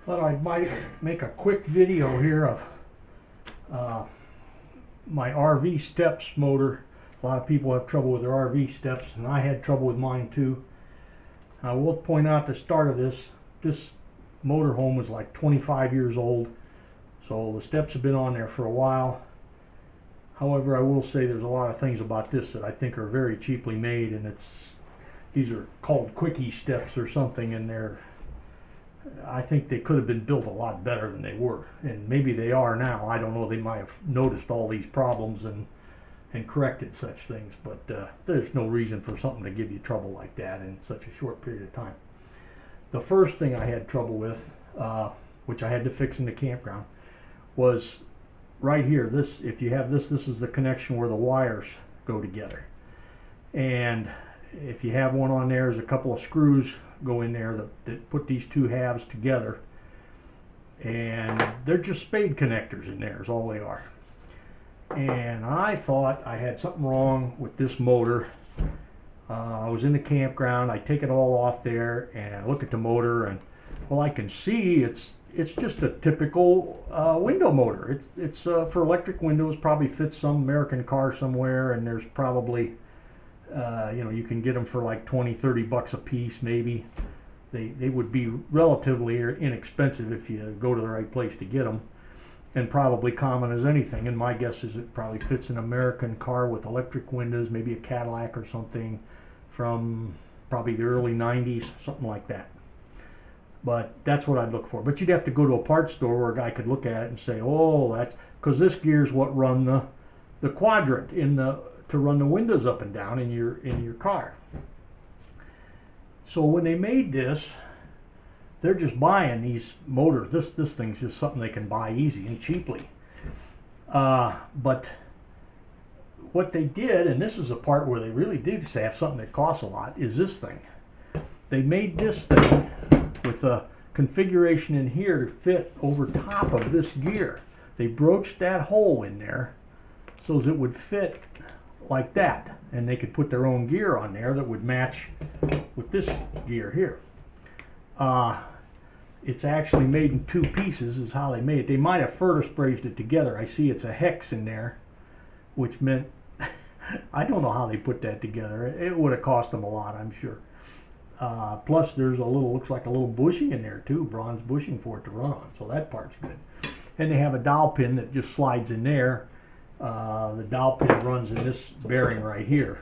Thought I might make a quick video here of my RV steps motor. A lot of people have trouble with their RV steps, and I had trouble with mine too. I will point out at the start of this motorhome is like 25 years old, so the steps have been on there for a while. However, I will say there's a lot of things about this that I think are very cheaply made, and these are called kwikee steps or something, and I think they could have been built a lot better than they were, and maybe they are now. I don't know. They might have noticed all these problems and corrected such things, but there's no reason for something to give you trouble like that in such a short period of time. The first thing I had trouble with, which I had to fix in the campground, was right here. If you have this is the connection where the wires go together, and if you have one on there's a couple of screws go in there that put these two halves together, and they're just spade connectors in there is all they are. And I thought I had something wrong with this motor. I was in the campground, I take it all off there and look at the motor, and well, I can see it's just a typical window motor. It's for electric windows, probably fits some American car somewhere, and there's probably you can get them for like 20-30 bucks a piece maybe. They would be relatively inexpensive if you go to the right place to get them, and probably common as anything. And my guess is it probably fits an American car with electric windows, maybe a Cadillac or something from probably the early 90s, something like that. But that's what I'd look for. But you'd have to go to a parts store where a guy could look at it and say, oh, that's because this gear's what run the quadrant to run the windows up and down in your car. So when they made this, they're just buying these motors. This thing's just something they can buy easy and cheaply. But what they did, and this is a part where they really did have something that costs a lot, is this thing. They made this thing with a configuration in here to fit over top of this gear. They broached that hole in there so as it would fit like that, and they could put their own gear on there that would match with this gear here. It's actually made in two pieces is how they made it. They might have vertex it together. I see it's a hex in there, which meant I don't know how they put that together. It would have cost them a lot, I'm sure. Plus there's looks like a little bushing in there too, bronze bushing for it to run on, so that part's good. And they have a dowel pin that just slides in there. The dowel pin runs in this bearing right here.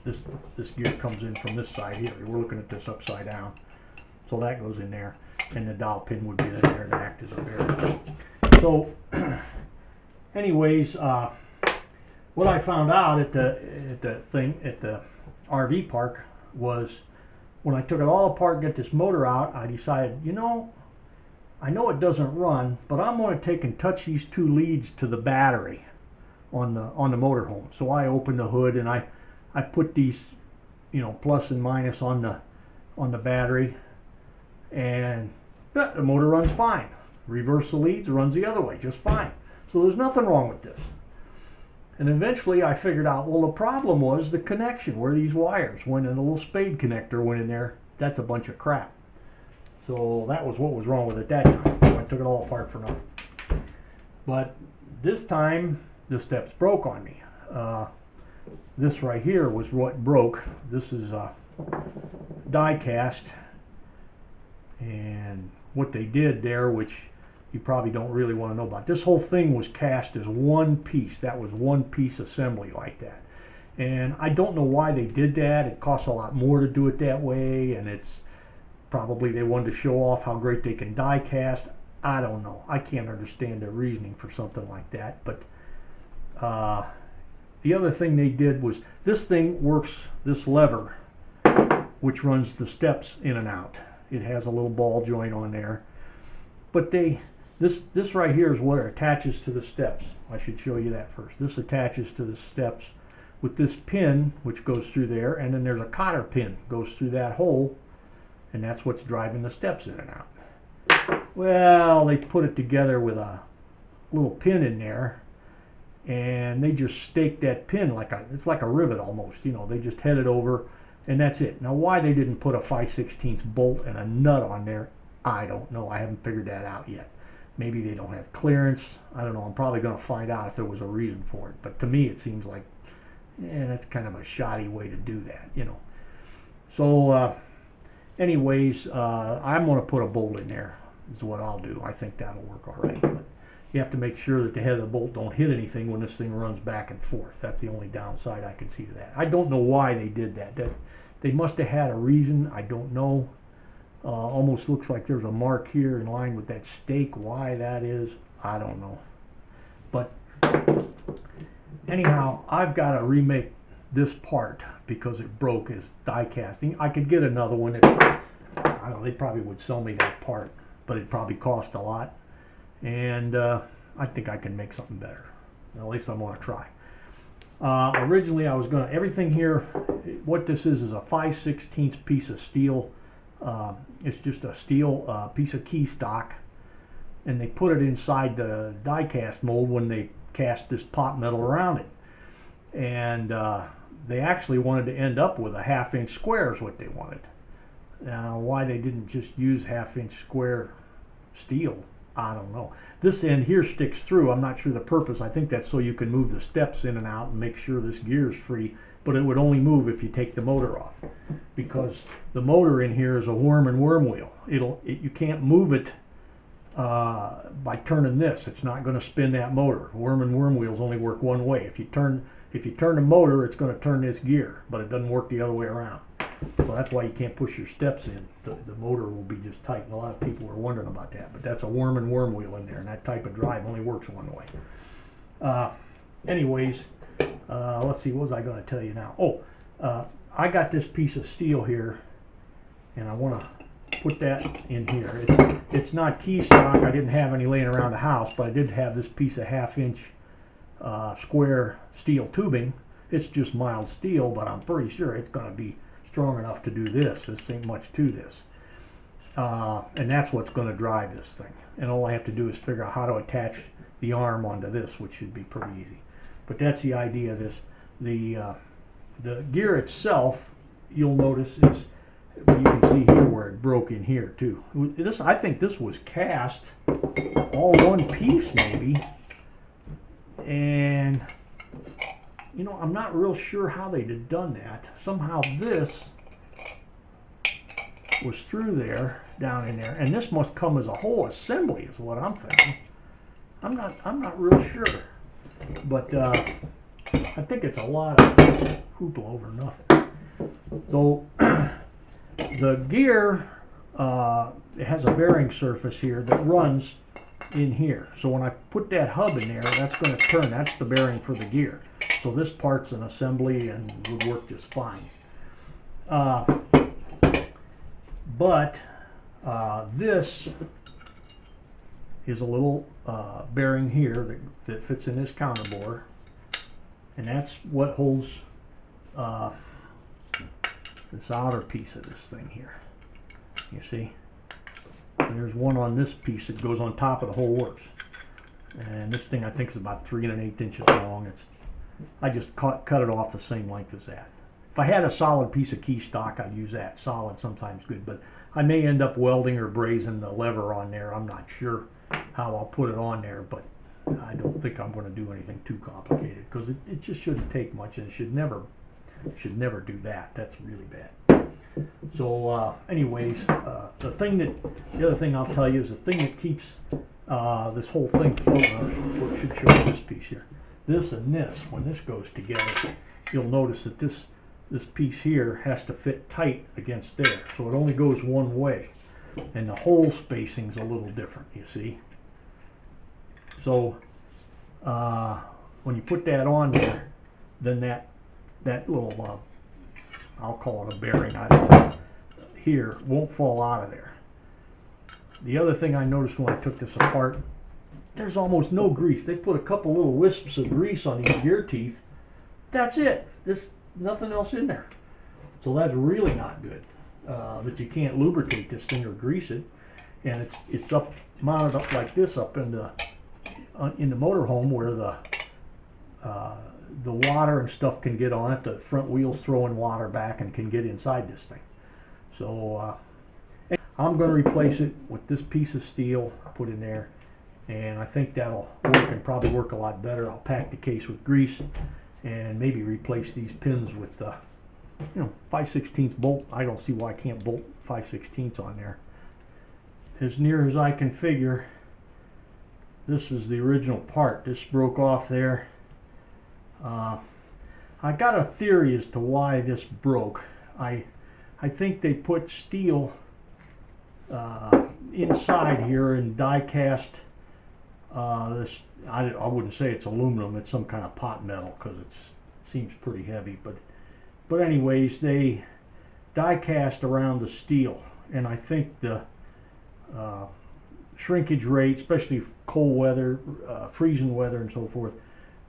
This gear comes in from this side here. We're looking at this upside down, so that goes in there, and the dowel pin would be in there to act as a bearing. So anyways, what I found out at the RV park was when I took it all apart and get this motor out, I decided, I know it doesn't run, but I'm going to take and touch these two leads to the battery on the motorhome. So I opened the hood and I put these, plus and minus on the battery, and the motor runs fine. Reverse the leads, it runs the other way just fine. So there's nothing wrong with this. And eventually I figured out, well, the problem was the connection where these wires went, and a little spade connector went in there. That's a bunch of crap. So that was what was wrong with it that time. So I took it all apart for nothing. But this time the steps broke on me. This right here was what broke. This is die cast, and what they did there, which you probably don't really want to know about, this whole thing was cast as one piece. That was one piece assembly like that, and I don't know why they did that. It costs a lot more to do it that way, and it's probably they wanted to show off how great they can die cast. I don't know. I can't understand their reasoning for something like that. But the other thing they did was this thing works, this lever which runs the steps in and out. It has a little ball joint on there, but this right here is what attaches to the steps. I should show you that first. This attaches to the steps with this pin which goes through there, and then there's a cotter pin goes through that hole, and that's what's driving the steps in and out. Well, they put it together with a little pin in there, and they just staked that pin it's like a rivet almost. They just head it over, and that's it. Now, why they didn't put a 5/16 bolt and a nut on there, I don't know. I haven't figured that out yet. Maybe they don't have clearance. I don't know. I'm probably going to find out if there was a reason for it. But to me, it seems like, that's kind of a shoddy way to do that, you know. So, anyways, I'm going to put a bolt in there. Is what I'll do. I think that'll work all right. But you have to make sure that the head of the bolt don't hit anything when this thing runs back and forth. That's the only downside I can see to that. I don't know why they did that. They must have had a reason. I don't know. Almost looks like there's a mark here in line with that stake. Why that is, I don't know. But anyhow, I've got to remake this part because it broke as die casting. I could get another one. I don't know, they probably would sell me that part, but it'd probably cost a lot. And I think I can make something better. At least I'm going to try. Originally, I was going to, everything here, what this is a 5/16 piece of steel. It's just a steel piece of key stock, and they put it inside the die cast mold when they cast this pot metal around it. And they actually wanted to end up with a 1/2 inch square is what they wanted. Why they didn't just use 1/2 inch square steel, I don't know. This end here sticks through. I'm not sure the purpose. I think that's so you can move the steps in and out and make sure this gear is free, but it would only move if you take the motor off, because the motor in here is a worm and worm wheel. You can't move it by turning this. It's not going to spin that motor. Worm and worm wheels only work one way. If you turn the motor, it's going to turn this gear, but it doesn't work the other way around. So that's why you can't push your steps in. The motor will be just tight, and a lot of people are wondering about that. But that's a worm and worm wheel in there, and that type of drive only works one way. Anyways, let's see, what was I going to tell you now? I got this piece of steel here, and I want to put that in here. It's not key stock. I didn't have any laying around the house, but I did have this piece of 1/2 inch square steel tubing. It's just mild steel, but I'm pretty sure it's going to be strong enough to do this. This ain't much to this. And that's what's going to drive this thing. And all I have to do is figure out how to attach the arm onto this, which should be pretty easy. But that's the idea of this. The gear itself, you'll notice, is, you can see here where it broke in here too. I think this was cast all one piece maybe. And you know, I'm not real sure how they'd have done that. Somehow this was through there, down in there, and this must come as a whole assembly, is what I'm thinking. I'm not real sure, but I think it's a lot of hoopla over nothing. So the gear, it has a bearing surface here that runs in here. So when I put that hub in there, that's going to turn. That's the bearing for the gear. So this part's an assembly and would work just fine. But this is a little bearing here that fits in this counter bore, and that's what holds this outer piece of this thing here. You see? And there's one on this piece that goes on top of the whole works. And this thing I think is about 3 1/8 inches long. I just cut it off the same length as that. If I had a solid piece of key stock, I'd use that. Solid sometimes good, but I may end up welding or brazing the lever on there. I'm not sure how I'll put it on there, but I don't think I'm going to do anything too complicated, because it just shouldn't take much, and it should never do that. That's really bad. So anyways, the other thing I'll tell you is the thing that keeps this whole thing floating. Should show you this piece here. This and this, when this goes together, you'll notice that this piece here has to fit tight against there, so it only goes one way, and the hole spacing's a little different, you see. So when you put that on there, then that little I'll call it a bearing, I don't know, here won't fall out of there. The other thing I noticed when I took this apart, there's almost no grease. They put a couple little wisps of grease on these gear teeth. That's it. There's nothing else in there. So that's really not good. That you can't lubricate this thing or grease it, and it's up mounted up like this up in the motorhome where the water and stuff can get on it. The front wheels throwing water back and can get inside this thing. So I'm going to replace it with this piece of steel put in there, and I think that'll work and probably work a lot better. I'll pack the case with grease and maybe replace these pins with 5/16 bolt. I don't see why I can't bolt 5/16 on there. As near as I can figure, this is the original part. This broke off there. I got a theory as to why this broke. I think they put steel inside here and die cast this. I wouldn't say it's aluminum. It's some kind of pot metal because it seems pretty heavy. But anyways, they die cast around the steel, and I think the shrinkage rate, especially cold weather, freezing weather, and so forth,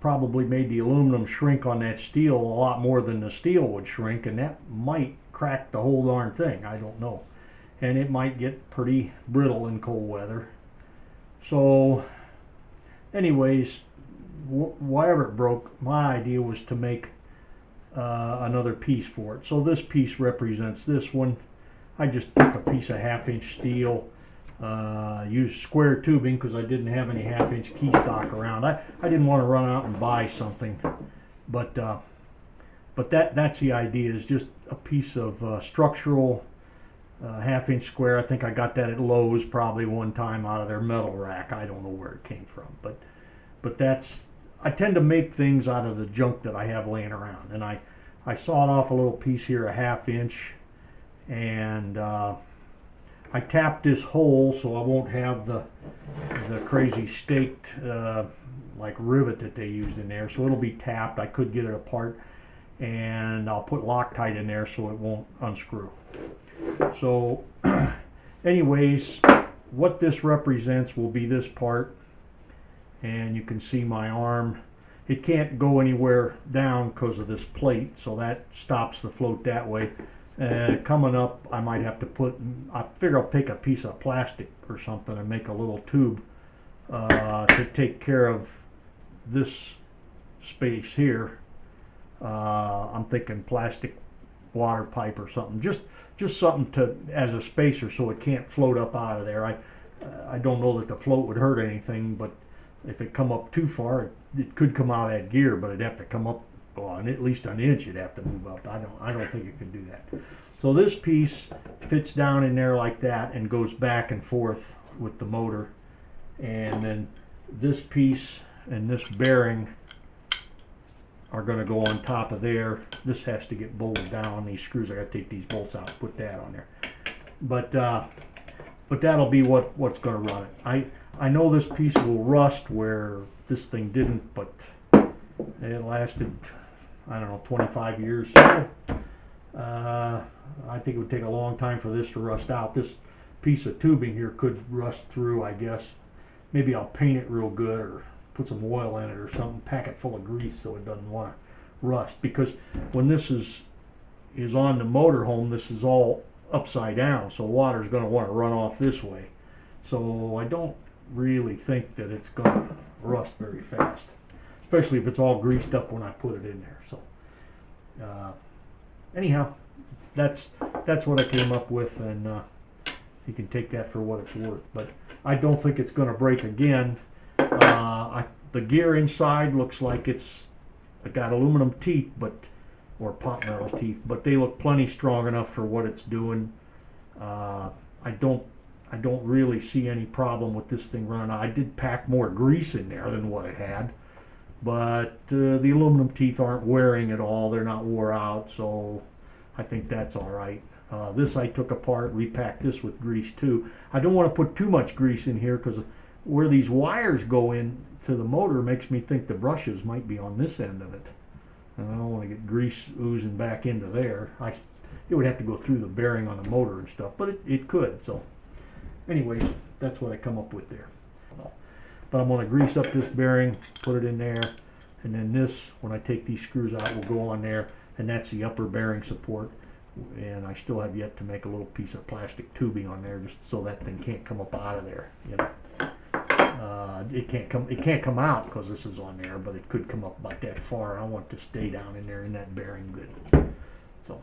probably made the aluminum shrink on that steel a lot more than the steel would shrink, and that might crack the whole darn thing. I don't know. And it might get pretty brittle in cold weather. So anyways, whatever it broke, my idea was to make another piece for it. So this piece represents this one. I just took a piece of 1/2-inch steel, used square tubing because I didn't have any 1/2-inch key stock around. I didn't want to run out and buy something, but that's the idea, is just a piece of structural 1/2-inch square. I think I got that at Lowe's probably one time out of their metal rack. I don't know where it came from, but that's, I tend to make things out of the junk that I have laying around, and I sawed off a little piece here, a 1/2 inch, and I tapped this hole so I won't have the crazy staked like rivet that they used in there, so it'll be tapped. I could get it apart, and I'll put Loctite in there so it won't unscrew. So anyways, what this represents will be this part, and you can see my arm. It can't go anywhere down because of this plate, so that stops the float that way. Coming up, I might have to I figure I'll take a piece of plastic or something and make a little tube to take care of this space here. I'm thinking plastic water pipe or something, just something to as a spacer so it can't float up out of there. I don't know that the float would hurt anything, but if it come up too far, it could come out of that gear, but it'd have to come up, well, at least an inch. It'd have to move up. I don't think it can do that. So this piece fits down in there like that and goes back and forth with the motor, and then this piece and this bearing are going to go on top of there. This has to get bolted down. These screws, I got to take these bolts out and put that on there. But that'll be what's going to run it. I know this piece will rust where this thing didn't, but it lasted, I don't know, 25 years. So I think it would take a long time for this to rust out. This piece of tubing here could rust through, I guess. Maybe I'll paint it real good or put some oil in it or something, pack it full of grease so it doesn't want to rust. Because when this is on the motorhome, this is all upside down, so water's going to want to run off this way. So I don't really think that it's going to rust very fast, especially if it's all greased up when I put it in there. So anyhow, that's what I came up with, and you can take that for what it's worth. But I don't think it's going to break again. The gear inside looks like it's got aluminum teeth, or pot metal teeth, but they look plenty strong enough for what it's doing. I don't really see any problem with this thing running. I did pack more grease in there than what it had, but the aluminum teeth aren't wearing at all. They're not wore out, so I think that's all right. This I took apart, repacked this with grease too. I don't want to put too much grease in here because where these wires go in to the motor makes me think the brushes might be on this end of it. And I don't want to get grease oozing back into there. It would have to go through the bearing on the motor and stuff, but it could. So anyways, that's what I come up with there. But I'm going to grease up this bearing, put it in there, and then this, when I take these screws out, will go on there, and that's the upper bearing support. And I still have yet to make a little piece of plastic tubing on there, just so that thing can't come up out of there. You know, it can't come out because this is on there, but it could come up about that far. I want it to stay down in there in that bearing good. So.